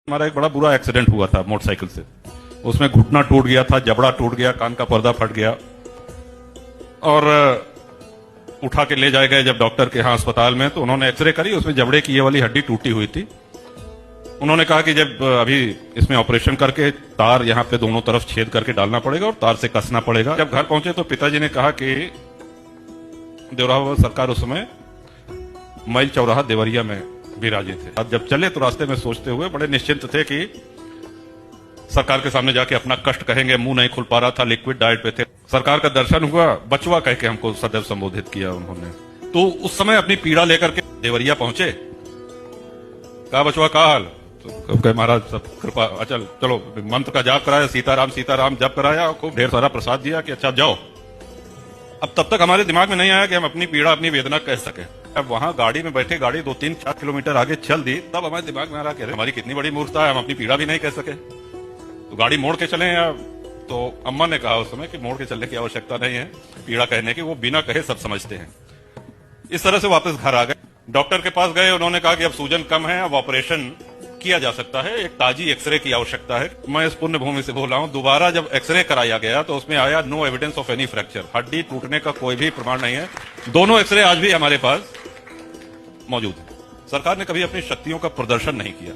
हमारा एक बड़ा बुरा एक्सीडेंट हुआ था मोटरसाइकिल से। उसमें घुटना टूट गया था, जबड़ा टूट गया, कान का पर्दा फट गया और उठा के ले जाए गए जब डॉक्टर के यहाँ अस्पताल में, तो उन्होंने एक्सरे करी, उसमें जबड़े की ये वाली हड्डी टूटी हुई थी। उन्होंने कहा कि जब अभी इसमें ऑपरेशन करके तार यहाँ पे दोनों तरफ छेद करके डालना पड़ेगा और तार से कसना पड़ेगा। जब घर पहुंचे तो पिताजी ने कहा कि देवराहा सरकार उस समय मैल चौराहा देवरिया में विराजे थे। अब जब चले तो रास्ते में सोचते हुए बड़े निश्चिंत थे कि सरकार के सामने जाके अपना कष्ट कहेंगे, मुंह नहीं खुल पा रहा था, लिक्विड डाइट पे थे। सरकार का दर्शन हुआ, बचवा कह के हमको सदैव संबोधित किया उन्होंने। तो उस समय अपनी पीड़ा लेकर के देवरिया पहुंचे। कहा बचवा का हाल? तो कहे महाराज सब कृपा अचल, चलो मंत्र का जाप कराया, सीताराम सीताराम जप कराया, खूब ढेर सारा प्रसाद दिया कि अच्छा जाओ। अब तब तक हमारे दिमाग में नहीं आया कि हम अपनी पीड़ा अपनी वेदना कह सके। अब वहां गाड़ी में बैठे, गाड़ी 2-3-4 किलोमीटर आगे चल दी, तब हमारे दिमाग में आ रहा कि हमारी कितनी बड़ी मूर्खता है, हम अपनी पीड़ा भी नहीं कह सके। तो गाड़ी मोड़ के चले या तो अम्मा ने कहा उस समय कि मोड़ के चलने की आवश्यकता नहीं है, पीड़ा कहने की, वो बिना कहे सब समझते हैं। इस तरह से वापस घर आ गए। डॉक्टर के पास गए, उन्होंने कहा कि अब सूजन कम है, अब ऑपरेशन किया जा सकता है, एक ताजी एक्सरे की आवश्यकता है। मैं इस पुण्य भूमि से बोल रहा हूं, दोबारा जब एक्सरे कराया गया तो उसमें आया no evidence of any fracture, हड्डी टूटने का कोई भी प्रमाण नहीं है। दोनों एक्सरे आज भी हमारे पास मौजूद है। सरकार ने कभी अपनी शक्तियों का प्रदर्शन नहीं किया।